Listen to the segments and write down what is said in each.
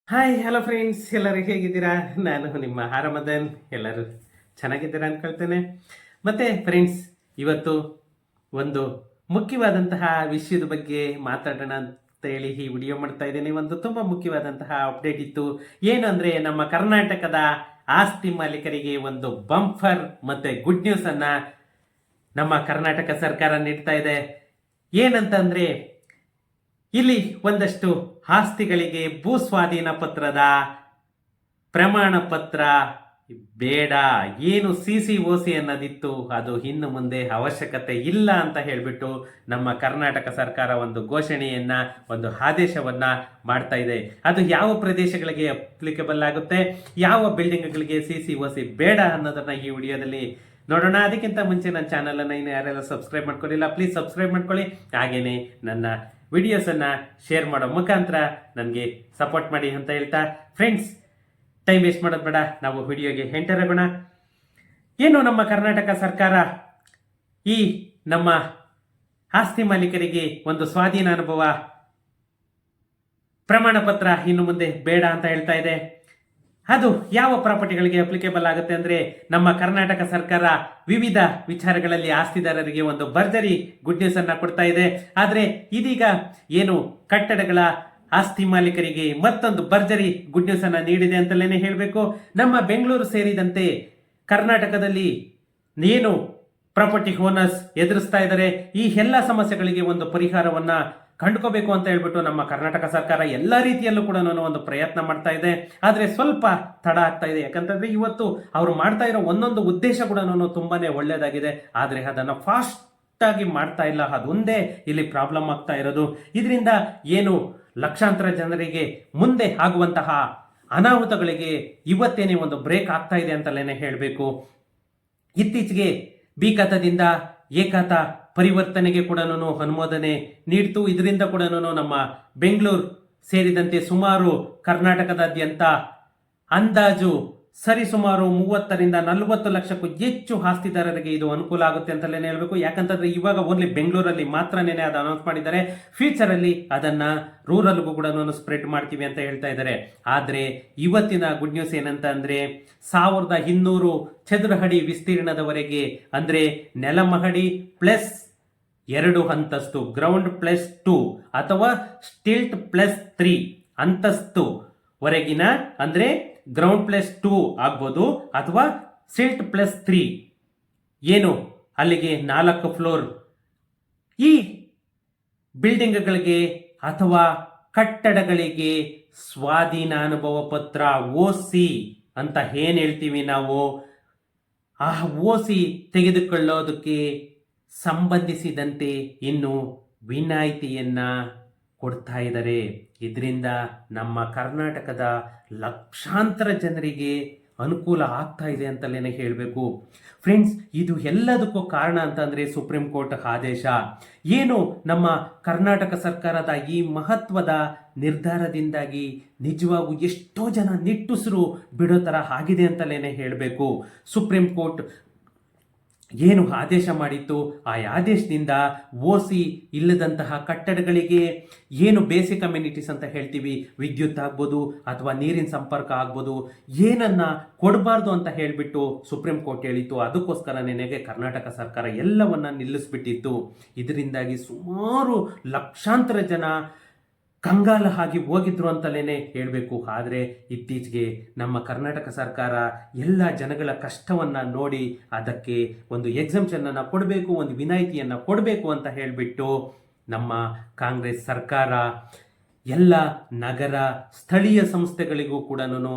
Hi hello friends, ಎಲ್ಲರೂ ಹೇಗಿದ್ದೀರಾ? ನಾನು ನಿಮ್ಮ ಹಾರಮದನ್. ಎಲ್ಲರೂ ಚೆನ್ನಾಗಿದ್ದೀರಾ ಅಂದ್ಕೊಳ್ತೇನೆ. ಮತ್ತೆ ಫ್ರೆಂಡ್ಸ್, ಇವತ್ತು ಒಂದು ಮುಖ್ಯವಾದಂತಹ ವಿಷಯದ ಬಗ್ಗೆ ಮಾತಾಡೋಣ ಅಂತ ಹೇಳಿ ಈ ವಿಡಿಯೋ ಮಾಡ್ತಾ ಇದ್ದೀನಿ. ಒಂದು ತುಂಬ ಮುಖ್ಯವಾದಂತಹ ಅಪ್ಡೇಟ್ ಇತ್ತು. ಏನು ಅಂದರೆ, ನಮ್ಮ ಕರ್ನಾಟಕದ ಆಸ್ತಿ ಮಾಲೀಕರಿಗೆ ಒಂದು ಬಂಫರ್ ಮತ್ತೆ ಗುಡ್ ನ್ಯೂಸ್ ಅನ್ನ ನಮ್ಮ ಕರ್ನಾಟಕ ಸರ್ಕಾರ ನೀಡ್ತಾ ಇದೆ. ಏನಂತಂದ್ರೆ, ಇಲ್ಲಿ ಒಂದಷ್ಟು ಆಸ್ತಿಗಳಿಗೆ ಭೂ ಸ್ವಾಧೀನ ಪತ್ರದ ಪ್ರಮಾಣ ಪತ್ರ ಬೇಡ. ಏನು CCOC ಅನ್ನೋದಿತ್ತು, ಅದು ಇನ್ನು ಮುಂದೆ ಅವಶ್ಯಕತೆ ಇಲ್ಲ ಅಂತ ಹೇಳಿಬಿಟ್ಟು ನಮ್ಮ ಕರ್ನಾಟಕ ಸರ್ಕಾರ ಒಂದು ಘೋಷಣೆಯನ್ನ, ಒಂದು ಆದೇಶವನ್ನ ಮಾಡ್ತಾ ಇದೆ. ಅದು ಯಾವ ಪ್ರದೇಶಗಳಿಗೆ ಅಪ್ಲಿಕೇಬಲ್ ಆಗುತ್ತೆ, ಯಾವ ಬಿಲ್ಡಿಂಗ್ಗಳಿಗೆ CCOC ಬೇಡ ಅನ್ನೋದನ್ನ ಈ ವಿಡಿಯೋದಲ್ಲಿ ನೋಡೋಣ. ಅದಕ್ಕಿಂತ ಮುಂಚೆ ನನ್ನ ಚಾನಲನ್ನು ಇನ್ನು ಯಾರೆಲ್ಲ ಸಬ್ಸ್ಕ್ರೈಬ್ ಮಾಡ್ಕೊಳ್ಳಿಲ್ಲ, ಪ್ಲೀಸ್ ಸಬ್ಸ್ಕ್ರೈಬ್ ಮಾಡ್ಕೊಳ್ಳಿ. ಹಾಗೇನೆ ನನ್ನ ವಿಡಿಯೋಸನ್ನು ಶೇರ್ ಮಾಡೋ ಮುಖಾಂತರ ನನಗೆ ಸಪೋರ್ಟ್ ಮಾಡಿ ಅಂತ ಹೇಳ್ತಾ, ಫ್ರೆಂಡ್ಸ್, ಟೈಮ್ ವೇಸ್ಟ್ ಮಾಡೋದು ಬೇಡ, ನಾವು ವಿಡಿಯೋಗೆ ಎಂಟರ್ ಆಗೋಣ. ಏನು, ನಮ್ಮ ಕರ್ನಾಟಕ ಸರ್ಕಾರ ಈ ನಮ್ಮ ಆಸ್ತಿ ಮಾಲೀಕರಿಗೆ ಒಂದು ಸ್ವಾಧೀನ ಅನುಭವ ಪ್ರಮಾಣ ಪತ್ರ ಇನ್ನು ಮುಂದೆ ಬೇಡ ಅಂತ ಹೇಳ್ತಾ ಇದೆ. ಅದು ಯಾವ ಪ್ರಾಪರ್ಟಿಗಳಿಗೆ ಅಪ್ಲಿಕೇಬಲ್ ಆಗುತ್ತೆ ಅಂದ್ರೆ, ನಮ್ಮ ಕರ್ನಾಟಕ ಸರ್ಕಾರ ವಿವಿಧ ವಿಚಾರಗಳಲ್ಲಿ ಆಸ್ತಿದಾರರಿಗೆ ಒಂದು ಭರ್ಜರಿ ಗುಡ್ ನ್ಯೂಸ್ ಅನ್ನ ಕೊಡ್ತಾ ಇದೆ. ಆದ್ರೆ ಇದೀಗ ಏನು ಕಟ್ಟಡಗಳ ಆಸ್ತಿ ಮಾಲೀಕರಿಗೆ ಮತ್ತೊಂದು ಭರ್ಜರಿ ಗುಡ್ ನ್ಯೂಸ್ ಅನ್ನ ನೀಡಿದೆ ಅಂತಲೇ ಹೇಳಬೇಕು. ನಮ್ಮ ಬೆಂಗಳೂರು ಸೇರಿದಂತೆ ಕರ್ನಾಟಕದಲ್ಲಿ ಏನು ಪ್ರಾಪರ್ಟಿ ಓನರ್ಸ್ ಎದುರಿಸ್ತಾ ಇದ್ದಾರೆ, ಈ ಎಲ್ಲ ಸಮಸ್ಯೆಗಳಿಗೆ ಒಂದು ಪರಿಹಾರವನ್ನ ಕಂಡುಕೋಬೇಕು ಅಂತ ಹೇಳ್ಬಿಟ್ಟು ನಮ್ಮ ಕರ್ನಾಟಕ ಸರ್ಕಾರ ಎಲ್ಲ ರೀತಿಯಲ್ಲೂ ಕೂಡ ಒಂದು ಪ್ರಯತ್ನ ಮಾಡ್ತಾ ಇದೆ. ಆದ್ರೆ ಸ್ವಲ್ಪ ತಡ ಆಗ್ತಾ ಇದೆ. ಯಾಕಂತಂದ್ರೆ ಇವತ್ತು ಅವರು ಮಾಡ್ತಾ ಇರೋ ಒಂದೊಂದು ಉದ್ದೇಶ ಕೂಡ ತುಂಬಾನೇ ಒಳ್ಳೇದಾಗಿದೆ. ಆದ್ರೆ ಅದನ್ನ ಫಾಸ್ಟ್ ಆಗಿ ಮಾಡ್ತಾ ಇಲ್ಲ, ಅದೊಂದೇ ಇಲ್ಲಿ ಪ್ರಾಬ್ಲಮ್ ಆಗ್ತಾ ಇರೋದು. ಇದರಿಂದ ಏನು ಲಕ್ಷಾಂತರ ಜನರಿಗೆ ಮುಂದೆ ಆಗುವಂತಹ ಅನಾಹುತಗಳಿಗೆ ಇವತ್ತೇನೆ ಒಂದು ಬ್ರೇಕ್ ಆಗ್ತಾ ಇದೆ ಅಂತಲೇ ಹೇಳಬೇಕು. ಇತ್ತೀಚೆಗೆ ಬಿ ಖಾತಾದಿಂದ ಎ ಖಾತಾ ಪರಿವರ್ತನೆಗೆ ಕೂಡ ಅನುಮೋದನೆ ನೀಡಿತು. ಇದರಿಂದ ಕೂಡ ನಮ್ಮ ಬೆಂಗಳೂರು ಸೇರಿದಂತೆ ಸುಮಾರು ಕರ್ನಾಟಕದಾದ್ಯಂತ ಅಂದಾಜು ಸರಿಸುಮಾರು 30-40 ಲಕ್ಷಕ್ಕೂ ಹೆಚ್ಚು ಆಸ್ತಿದಾರರಿಗೆ ಇದು ಅನುಕೂಲ ಆಗುತ್ತೆ ಅಂತಲೇ ಹೇಳ್ಬೇಕು. ಯಾಕಂತಂದ್ರೆ ಇವಾಗ ಓನ್ಲಿ ಬೆಂಗಳೂರಲ್ಲಿ ಮಾತ್ರನೇ ಅದು ಅನೌನ್ಸ್ ಮಾಡಿದ್ದಾರೆ. ಫ್ಯೂಚರ್ ಅಲ್ಲಿ ಅದನ್ನ ರೂರಲ್ಗೂ ಕೂಡ ಸ್ಪ್ರೆಡ್ ಮಾಡ್ತೀವಿ ಅಂತ ಹೇಳ್ತಾ ಇದ್ದಾರೆ. ಆದ್ರೆ ಇವತ್ತಿನ ಗುಡ್ ನ್ಯೂಸ್ ಏನಂತ ಅಂದ್ರೆ, 1200 ಚದುರ ಅಡಿ ವಿಸ್ತೀರ್ಣದವರೆಗೆ, ಅಂದ್ರೆ ನೆಲಮಹಡಿ ಪ್ಲಸ್ 2 ಅಂತಸ್ತು, ಗ್ರೌಂಡ್ ಪ್ಲಸ್ 2 ಅಥವಾ ಸ್ಟಿಲ್ಟ್ ಪ್ಲಸ್ 3 ಅಂತಸ್ತು ವರೆಗಿನ, ಅಂದ್ರೆ ಗ್ರೌಂಡ್ ಪ್ಲಸ್ 2 ಆಗ್ಬೋದು ಅಥವಾ ಸಿಲ್ಟ್ ಪ್ಲಸ್ 3, ಏನು ಅಲ್ಲಿಗೆ 4 ಫ್ಲೋರ್ ಈ ಬಿಲ್ಡಿಂಗ್ಗಳಿಗೆ ಅಥವಾ ಕಟ್ಟಡಗಳಿಗೆ ಸ್ವಾಧೀನ ಅನುಭವ ಪತ್ರ OC ಅಂತ ಏನ್ ಹೇಳ್ತೀವಿ ನಾವು, ಆ OC ತೆಗೆದುಕೊಳ್ಳೋದಕ್ಕೆ ಸಂಬಂಧಿಸಿದಂತೆ ಇನ್ನು ವಿನಾಯಿತಿಯನ್ನ ಕೊಡ್ತಾ ಇದ್ದಾರೆ. ಇದರಿಂದ ನಮ್ಮ ಕರ್ನಾಟಕದ ಲಕ್ಷಾಂತರ ಜನರಿಗೆ ಅನುಕೂಲ ಆಗ್ತಾ ಇದೆ ಅಂತಲೇ ಹೇಳಬೇಕು. ಫ್ರೆಂಡ್ಸ್, ಇದು ಎಲ್ಲದಕ್ಕೂ ಕಾರಣ ಅಂತಂದ್ರೆ ಸುಪ್ರೀಂ ಕೋರ್ಟ್ ಆದೇಶ. ಏನು ನಮ್ಮ ಕರ್ನಾಟಕ ಸರ್ಕಾರದ ಈ ಮಹತ್ವದ ನಿರ್ಧಾರದಿಂದಾಗಿ ನಿಜವಾಗೂ ಎಷ್ಟೋ ಜನ ನಿಟ್ಟುಸಿರು ಬಿಡೋ ತರ ಆಗಿದೆ ಅಂತಲೇ ಹೇಳಬೇಕು. ಸುಪ್ರೀಂ ಕೋರ್ಟ್ ಏನು ಆದೇಶ ಮಾಡಿತ್ತು, ಆ ಆದೇಶದಿಂದ OC ಇಲ್ಲದಂತಹ ಕಟ್ಟಡಗಳಿಗೆ ಏನು ಬೇಸಿಕ್ ಕಮ್ಯುನಿಟೀಸ್ ಅಂತ ಹೇಳ್ತೀವಿ, ವಿದ್ಯುತ್ ಆಗ್ಬೋದು ಅಥವಾ ನೀರಿನ ಸಂಪರ್ಕ ಆಗ್ಬೋದು, ಏನನ್ನ ಕೊಡಬಾರ್ದು ಅಂತ ಹೇಳಿಬಿಟ್ಟು ಸುಪ್ರೀಂ ಕೋರ್ಟ್ ಹೇಳಿತ್ತು. ಅದಕ್ಕೋಸ್ಕರ ನೆನೆಗೆ ಕರ್ನಾಟಕ ಸರ್ಕಾರ ಎಲ್ಲವನ್ನ ನಿಲ್ಲಿಸ್ಬಿಟ್ಟಿತ್ತು. ಇದರಿಂದಾಗಿ ಸುಮಾರು ಲಕ್ಷಾಂತರ ಜನ ಕಂಗಾಲ ಆಗಿ ಹೋಗಿದ್ರು ಅಂತಲೇ ಹೇಳಬೇಕು. ಆದರೆ ಇತ್ತೀಚೆಗೆ ನಮ್ಮ ಕರ್ನಾಟಕ ಸರ್ಕಾರ ಎಲ್ಲ ಜನಗಳ ಕಷ್ಟವನ್ನ ನೋಡಿ ಅದಕ್ಕೆ ಒಂದು ಎಕ್ಸಂಪ್ಷನ್ ಅನ್ನ ಕೊಡಬೇಕು, ಒಂದು ವಿನಾಯಿತಿಯನ್ನ ಕೊಡಬೇಕು ಅಂತ ಹೇಳಿಬಿಟ್ಟು ನಮ್ಮ ಕಾಂಗ್ರೆಸ್ ಸರ್ಕಾರ ಎಲ್ಲ ನಗರ ಸ್ಥಳೀಯ ಸಂಸ್ಥೆಗಳಿಗೂ ಕೂಡ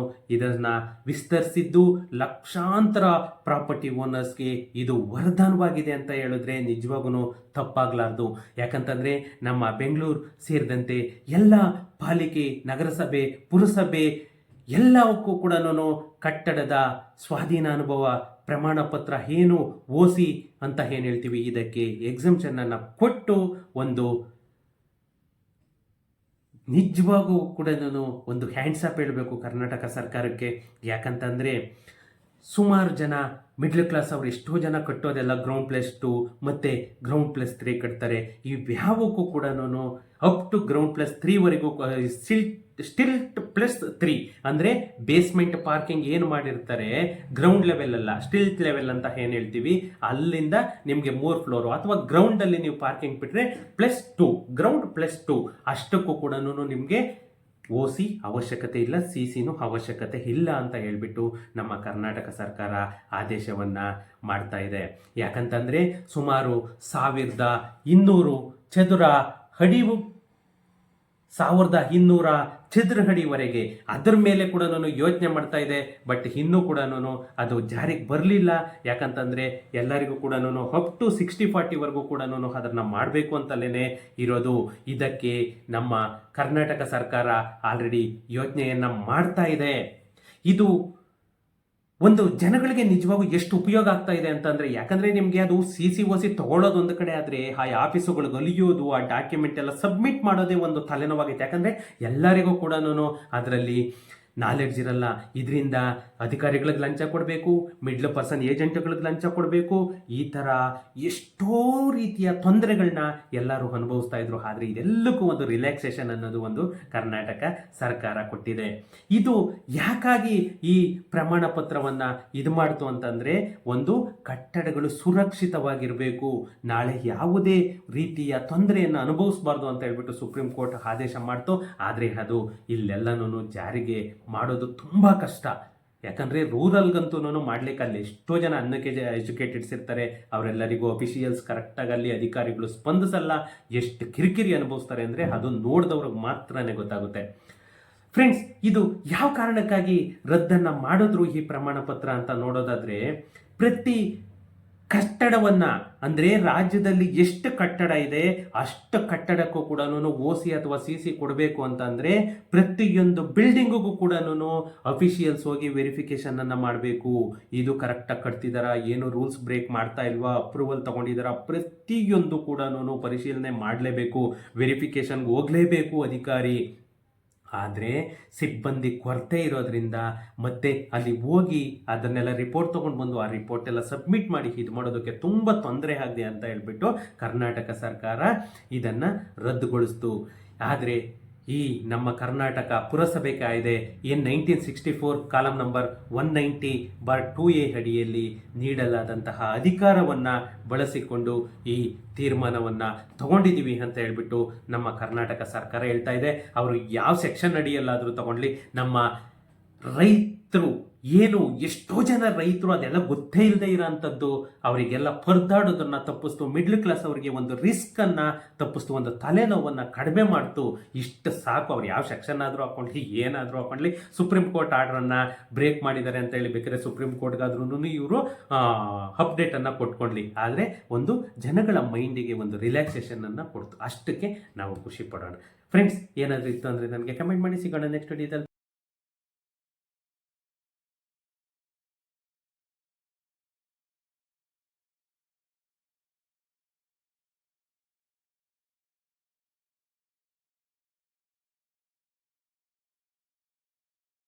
ಇದನ್ನ ವಿಸ್ತರಿಸಿದ್ದು, ಲಕ್ಷಾಂತರ ಪ್ರಾಪರ್ಟಿ ಓನರ್ಸ್ಗೆ ಇದು ವರದಾನವಾಗಿದೆ ಅಂತ ಹೇಳಿದ್ರೆ ನಿಜವಾಗೂ ತಪ್ಪಾಗ್ಲಾರ್ದು. ಯಾಕಂತಂದ್ರೆ ನಮ್ಮ ಬೆಂಗಳೂರು ಸೇರಿದಂತೆ ಎಲ್ಲ ಪಾಲಿಕೆ, ನಗರಸಭೆ, ಪುರಸಭೆ ಎಲ್ಲವಕ್ಕೂ ಕೂಡ ಕಟ್ಟಡದ ಸ್ವಾಧೀನ ಅನುಭವ ಪ್ರಮಾಣ ಪತ್ರ ಏನು OC ಅಂತ ಏನು ಹೇಳ್ತೀವಿ, ಇದಕ್ಕೆ ಎಕ್ಸಂಪ್ಷನ್ ಅನ್ನ ಕೊಟ್ಟು ಒಂದು ನಿಜವಾಗೂ ಕೂಡ ಒಂದು ಹ್ಯಾಂಡ್ಸ್ ಅಪ್ ಹೇಳಬೇಕು ಕರ್ನಾಟಕ ಸರ್ಕಾರಕ್ಕೆ. ಯಾಕಂತಂದರೆ ಸುಮಾರು ಜನ ಮಿಡ್ಲ್ ಕ್ಲಾಸ್ ಅವ್ರು ಎಷ್ಟೋ ಜನ ಕಟ್ಟೋದೆಲ್ಲ ಗ್ರೌಂಡ್+2 ಮತ್ತು ಗ್ರೌಂಡ್+3 ಕಟ್ತಾರೆ. ಇವ್ಯಾವಕ್ಕೂ ಕೂಡ ಅಪ್ ಟು ಗ್ರೌಂಡ್+3ವರೆಗೂ ಸ್ಟಿಲ್ಟ್+3 ಅಂದರೆ ಬೇಸ್ಮೆಂಟ್ ಪಾರ್ಕಿಂಗ್ ಏನು ಮಾಡಿರ್ತಾರೆ, ಗ್ರೌಂಡ್ ಲೆವೆಲ್ ಅಲ್ಲ, ಸ್ಟಿಲ್ಟ್ ಲೆವೆಲ್ ಅಂತ ಏನು ಹೇಳ್ತೀವಿ, ಅಲ್ಲಿಂದ ನಿಮಗೆ 3 ಫ್ಲೋರು ಅಥವಾ ಗ್ರೌಂಡಲ್ಲಿ ನೀವು ಪಾರ್ಕಿಂಗ್ ಬಿಟ್ಟರೆ +2 ಗ್ರೌಂಡ್+2 ಅಷ್ಟಕ್ಕೂ ಕೂಡ ನಿಮಗೆ OC ಅವಶ್ಯಕತೆ ಇಲ್ಲ, CCನೂ ಅವಶ್ಯಕತೆ ಇಲ್ಲ ಅಂತ ಹೇಳ್ಬಿಟ್ಟು ನಮ್ಮ ಕರ್ನಾಟಕ ಸರ್ಕಾರ ಆದೇಶವನ್ನು ಮಾಡ್ತಾ ಇದೆ. ಯಾಕಂತಂದರೆ ಸುಮಾರು 1200 ಚದುರ ಅಡಿ 1200 ಚದುರ ಅಡಿವರೆಗೆ ಅದರ ಮೇಲೆ ಕೂಡ ಯೋಚನೆ ಮಾಡ್ತಾ ಇದೆ. ಬಟ್ ಇನ್ನೂ ಕೂಡ ಅದು ಜಾರಿಗೆ ಬರಲಿಲ್ಲ. ಯಾಕಂತಂದರೆ ಎಲ್ಲರಿಗೂ ಕೂಡ ಅಪ್ ಟು 60-40ವರೆಗೂ ಕೂಡ ಅದನ್ನು ಮಾಡಬೇಕು ಅಂತಲೇ ಇರೋದು. ಇದಕ್ಕೆ ನಮ್ಮ ಕರ್ನಾಟಕ ಸರ್ಕಾರ ಆಲ್ರೆಡಿ ಯೋಚನೆಯನ್ನು ಮಾಡ್ತಾ ಇದೆ. ಇದು ಒಂದು ಜನಗಳಿಗೆ ನಿಜವಾಗೂ ಎಷ್ಟು ಉಪಯೋಗ ಆಗ್ತಾ ಇದೆ ಅಂತಂದರೆ, ಯಾಕಂದರೆ ನಿಮಗೆ ಅದು CC ತೊಗೊಳ್ಳೋದು ಒಂದು ಕಡೆ ಆದರೆ ಆ ಆಫೀಸುಗಳಿಗೆ ಅಲಿಯೋದು, ಆ ಡಾಕ್ಯುಮೆಂಟ್ ಎಲ್ಲ ಸಬ್ಮಿಟ್ ಮಾಡೋದೇ ಒಂದು ತಲೆನೋವಾಗೈತೆ. ಯಾಕಂದರೆ ಎಲ್ಲರಿಗೂ ಕೂಡ ಅದರಲ್ಲಿ ನಾಲೆಡ್ಜ್ ಇರಲ್ಲ. ಇದರಿಂದ ಅಧಿಕಾರಿಗಳಿಗೆ ಲಂಚ ಕೊಡಬೇಕು, ಮಿಡ್ಲ್ ಪರ್ಸನ್ ಏಜೆಂಟ್ಗಳಿಗೆ ಲಂಚ ಕೊಡಬೇಕು, ಈ ಥರ ಎಷ್ಟೋ ರೀತಿಯ ತೊಂದರೆಗಳನ್ನ ಎಲ್ಲರೂ ಅನುಭವಿಸ್ತಾ ಇದ್ರು. ಆದರೆ ಇದೆಲ್ಲಕ್ಕೂ ಒಂದು ರಿಲ್ಯಾಕ್ಸೇಷನ್ ಅನ್ನೋದು ಒಂದು ಕರ್ನಾಟಕ ಸರ್ಕಾರ ಕೊಟ್ಟಿದೆ. ಇದು ಯಾಕಾಗಿ ಈ ಪ್ರಮಾಣ ಪತ್ರವನ್ನು ಇದು ಮಾಡ್ತು ಅಂತಂದರೆ, ಒಂದು ಕಟ್ಟಡಗಳು ಸುರಕ್ಷಿತವಾಗಿರಬೇಕು, ನಾಳೆ ಯಾವುದೇ ರೀತಿಯ ತೊಂದರೆಯನ್ನು ಅನುಭವಿಸಬಾರ್ದು ಅಂತ ಹೇಳ್ಬಿಟ್ಟು ಸುಪ್ರೀಂ ಕೋರ್ಟ್ ಆದೇಶ ಮಾಡ್ತು. ಆದರೆ ಅದು ಇಲ್ಲೆಲ್ಲನೂ ಜಾರಿಗೆ ಮಾಡೋದು ತುಂಬ ಕಷ್ಟ. ಯಾಕಂದರೆ ರೂರಲ್ಗಂತೂ ಮಾಡ್ಲಿಕ್ಕೆ ಅಲ್ಲಿ ಎಷ್ಟೋ ಜನ ಎಜುಕೇಟೆಡ್ಸ್ ಇರ್ತಾರೆ, ಅವರೆಲ್ಲರಿಗೂ ಅಫಿಷಿಯಲ್ಸ್ ಕರೆಕ್ಟಾಗಿ ಅಲ್ಲಿ ಅಧಿಕಾರಿಗಳು ಸ್ಪಂದಿಸಲ್ಲ. ಎಷ್ಟು ಕಿರಿಕಿರಿ ಅನುಭವಿಸ್ತಾರೆ ಅಂದರೆ ಅದು ನೋಡಿದವ್ರಿಗೆ ಮಾತ್ರನೇ ಗೊತ್ತಾಗುತ್ತೆ. ಫ್ರೆಂಡ್ಸ್, ಇದು ಯಾವ ಕಾರಣಕ್ಕಾಗಿ ರದ್ದನ್ನು ಮಾಡಿದ್ರು ಈ ಪ್ರಮಾಣ ಪತ್ರ ಅಂತ ನೋಡೋದಾದರೆ, ಪ್ರತಿ ಕಟ್ಟಡವನ್ನು ಅಂದರೆ ರಾಜ್ಯದಲ್ಲಿ ಎಷ್ಟು ಕಟ್ಟಡ ಇದೆ ಅಷ್ಟು ಕಟ್ಟಡಕ್ಕೂ ಕೂಡ OC ಅಥವಾ CC ಕೊಡಬೇಕು ಅಂತಂದರೆ ಪ್ರತಿಯೊಂದು ಬಿಲ್ಡಿಂಗಿಗೂ ಕೂಡ ಅಫಿಷಿಯಲ್ಸ್ ಹೋಗಿ ವೆರಿಫಿಕೇಷನನ್ನು ಮಾಡಬೇಕು. ಇದು ಕರೆಕ್ಟಾಗಿ ಕಟ್ತಿದ್ದಾರಾ, ಏನು ರೂಲ್ಸ್ ಬ್ರೇಕ್ ಮಾಡ್ತಾ ಇಲ್ವಾ, ಅಪ್ರೂವಲ್ ತೊಗೊಂಡಿದ್ದಾರಾ, ಪ್ರತಿಯೊಂದು ಕೂಡ ಪರಿಶೀಲನೆ ಮಾಡಲೇಬೇಕು, ವೆರಿಫಿಕೇಷನ್ಗೆ ಹೋಗಲೇಬೇಕು ಅಧಿಕಾರಿ. ಆದರೆ ಸಿಬ್ಬಂದಿ ಕೊರತೆ ಇರೋದ್ರಿಂದ ಮತ್ತೆ ಅಲ್ಲಿ ಹೋಗಿ ಅದನ್ನೆಲ್ಲ ರಿಪೋರ್ಟ್ ತೊಗೊಂಡು ಬಂದು ಆ ರಿಪೋರ್ಟ್ ಎಲ್ಲ ಸಬ್ಮಿಟ್ ಮಾಡಿ ಇದು ಮಾಡೋದಕ್ಕೆ ತುಂಬ ತೊಂದರೆ ಆಗಿದೆ ಅಂತ ಹೇಳ್ಬಿಟ್ಟು ಕರ್ನಾಟಕ ಸರ್ಕಾರ ಇದನ್ನು ರದ್ದುಗೊಳಿಸ್ತು. ಆದರೆ ಈ ನಮ್ಮ ಕರ್ನಾಟಕ ಪುರಸಭೆ ಕಾಯ್ದೆ ಏನು 1964 ಕಾಲಂ ನಂಬರ್ 190/2A ಅಡಿಯಲ್ಲಿ ನೀಡಲಾದಂತಹ ಅಧಿಕಾರವನ್ನು ಬಳಸಿಕೊಂಡು ಈ ತೀರ್ಮಾನವನ್ನು ತಗೊಂಡಿದ್ದೀವಿ ಅಂತ ಹೇಳ್ಬಿಟ್ಟು ನಮ್ಮ ಕರ್ನಾಟಕ ಸರ್ಕಾರ ಹೇಳ್ತಾ ಇದೆ. ಅವರು ಯಾವ ಸೆಕ್ಷನ್ ಅಡಿಯಲ್ಲಾದರೂ ತಗೊಂಡ್ಲಿ, ನಮ್ಮ ರೈತರು ಏನು ಎಷ್ಟೋ ಜನ ರೈತರು ಅದೆಲ್ಲ ಗೊತ್ತೇ ಇಲ್ಲದೆ ಇರೋಂಥದ್ದು ಅವರಿಗೆಲ್ಲ ಪರದಾಡೋದನ್ನು ತಪ್ಪಿಸ್ತು, ಮಿಡ್ಲ್ ಕ್ಲಾಸ್ ಅವರಿಗೆ ಒಂದು ರಿಸ್ಕನ್ನು ತಪ್ಪಿಸ್ತು, ಒಂದು ತಲೆನೋವನ್ನು ಕಡಿಮೆ ಮಾಡ್ತು. ಇಷ್ಟು ಸಾಕು. ಅವ್ರು ಯಾವ ಸೆಕ್ಷನ್ ಆದರೂ ಹಾಕೊಂಡ್ಲಿ, ಏನಾದರೂ ಹಾಕೊಂಡ್ಲಿ, ಸುಪ್ರೀಂ ಕೋರ್ಟ್ ಆರ್ಡ್ರನ್ನು ಬ್ರೇಕ್ ಮಾಡಿದ್ದಾರೆ ಅಂತ ಹೇಳಿ ಬೇಕಾದ್ರೆ ಸುಪ್ರೀಂ ಕೋರ್ಟ್ಗಾದ್ರೂ ಇವರು ಅಪ್ಡೇಟನ್ನು ಕೊಟ್ಕೊಂಡ್ಲಿ. ಆದರೆ ಒಂದು ಜನಗಳ ಮೈಂಡಿಗೆ ಒಂದು ರಿಲ್ಯಾಕ್ಸೇಷನನ್ನು ಕೊಡ್ತು. ಅಷ್ಟಕ್ಕೆ ನಾವು ಖುಷಿ ಪಡೋಣ. ಫ್ರೆಂಡ್ಸ್, ಏನಾದರೂ ಇತ್ತು ಅಂದರೆ ನನಗೆ ಕಮೆಂಟ್ ಮಾಡಿ. ಸಿಗೋಣ ನೆಕ್ಸ್ಟ್ ವಿಡಿಯೋದಲ್ಲಿ.